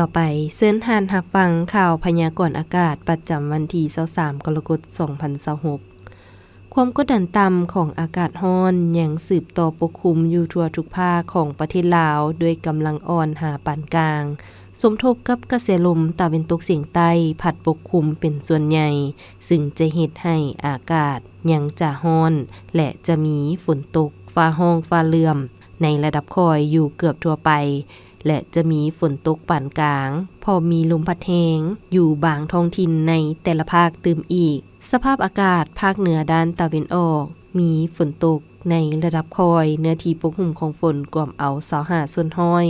ต่อไปเชิญท่านรับฟังข่าวพยากรณ์อากาศประจำวันที่23กรกฎาคม2026ความกดดันต่ำของอากาศร้อนยังสืบต่อปกคลุมอยู่ทั่วทุกภาคของประเทศลาวด้วยกำลังอ่อนหาปานกลางสมทบกับกระแสลมตะวันตกเฉียงใต้พัดปกคลุมเป็นส่วนใหญ่ซึ่งจะเฮ็ดให้อากาศยังจะร้อนและจะมีฝนตกฟ้าร้องฟ้าเหลื่อมในระดับคอยอยู่เกือบทั่วไปและจะมีฝนตกปานกลางพอมีลมพัดแรงอยู่บางท้องถิ่นในแต่ละภาคตื่มอีกสภาพอากาศภาคเหนือด้านตะวันออกมีฝนตกในระดับคอยเนื้อที่ปกคลุมของฝนกว่าเอา25ส่วนห้อย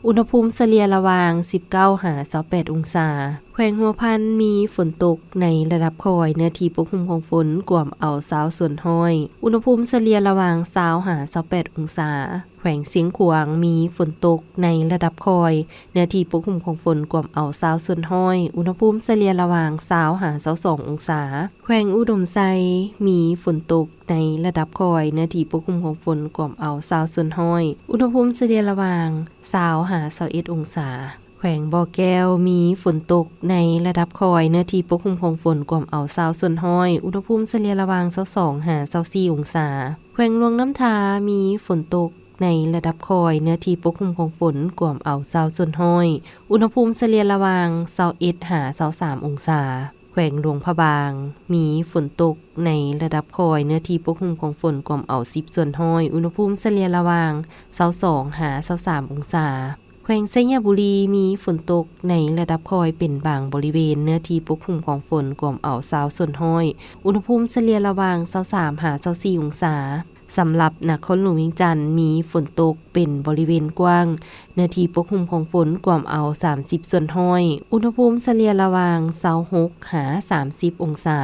อุณหภูมิเฉลี่ยระหว่าง19 หา 28 องศาแขวงหัวพันมีฝนตกในระดับคอยเนื้อที่ปกคลุมของฝนกว่าเอา20ส่วนห้อยอุณหภูมิเฉลี่ยระหว่าง20 หา 28 องศาแขวงเสียงขวางมีฝนตกในระดับคอยเนื้อที่ปกคลุมของฝนกว่าเอา20ส่วนห้อยอุณหภูมิเฉลี่ยระหว่าง20 หา 22 องศาแขวงอุดมไซมีฝนตกในระดับคอยเนื้อที่ปกคลุมของฝนกว่าเอา20ส่วนห้อยอุณหภูมิเฉลี่ยระหว่าง20 หา 21 องศาแขวงบ่อแก้วมีฝนตกในระดับคอยเนื้อที่ปกคลุมของฝนกว่าเอา20ส่วนห้อยอุณหภูมิเฉลี่ยระหว่าง22 หา 24 องศาแขวงหลวงน้ำทามีฝนตกในระดับคอยเนื้อที่ปกคลุมของฝนกว่าเอา20ส่วนห้อยอุณหภูมิเฉลี่ยระหว่าง21 หา 23 องศาแขวงหลวงพระบางมีฝนตกในระดับคอยเนื้อที่ปกคลุมของฝนกว่าเอา10ส่วนห้อยอุณหภูมิเฉลี่ยระหว่าง22 หา 23 องศาแขวงไชยบุรีมีฝนตกในระดับคอยเป็นบางบริเวณเนื้อที่ปกคลุมของฝนกว่าเอา20ส่วนห้อยอุณหภูมิเฉลี่ยระหว่าง23 หา 24 องศาสำหรับนครหลวงเวียงจันทน์มีฝนตกเป็นบริเวณกว้างเนื้อที่ปกคลุมของฝนกว่าเอา30ส่วนห้อยอุณหภูมิเฉลี่ยระหว่าง26 หา 30 องศา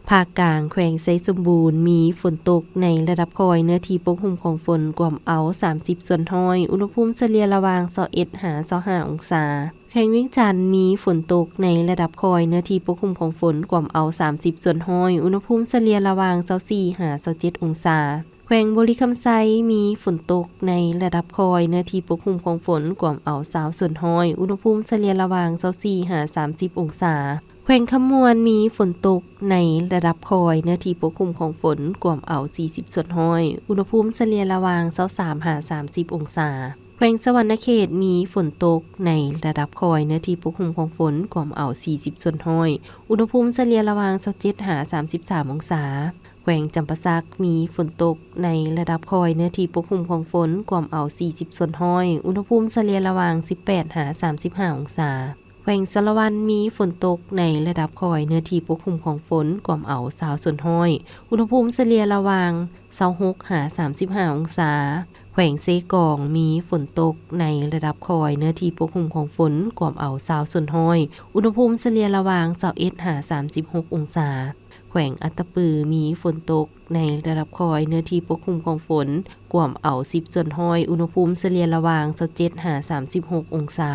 ภาคกลางแขวงไชสมบูรณ์มีฝนตกในระดับคอยเนื้อที่ปกคลุมของฝนกว่าเอา30ส่วนห้อยอุณหภูมิเฉลี่ยระหว่าง21 หา 25 องศาแขวงเวียงจันทน์มีฝนตกในระดับคอยเนื้อที่ปกคลุมของฝนกว่าเอา30ส่วนห้อยอุณหภูมิเฉลี่ยระหว่าง24 หา 27 องศาแขวงบริคำไซมีฝนตกในระดับคอยเนื้อที่ปกคลุมของฝนกว่าเอา20ส่วนห้อยอุณหภูมิเฉลี่ยระหว่าง24 หา 30 องศาแขวงคำมวนมีฝนตกในระดับคอยเนื้อที่ปกคลุมของฝนกว่าเอา40ส่วนห้อยอุณหภูมิเฉลี่ยระหว่าง23 หา 30 องศาแขวงสวรรณเขตมีฝนตกในระดับคอยเนื้อที่ปกคลุมของฝนกว่าเอา40ส่วนห้อยอุณหภูมิเฉลี่ยระหว่าง27 หา 33 องศาแขวงจำปาสักมีฝนตกในระดับคอยเนื้อที่ปกคลุมของฝนกว่าเอา40ส่วนห้อยอุณหภูมิเฉลี่ยระหว่าง18 หา 35 องศาแขวงสะละวันมีฝนตกในระดับคอยเนื้อที่ปกคลุมของฝนกว่าเอา20ส่วนห้อยอุณหภูมิเฉลี่ยระหว่าง26 หา 35 องศาแขวงเซกองมีฝนตกในระดับคอยเนื้อที่ปกคลุมของฝนกว่าเอา20ส่วนห้อยอุณหภูมิเฉลี่ยระหว่าง21 หา 36 องศาแขวงอัตตปือมีฝนตกในระดับคอยเนื้อที่ปกคลุมของฝนกว่าเอา10ส่วนห้อยอุณหภูมิเฉลี่ยระหว่าง27 หา 36 องศา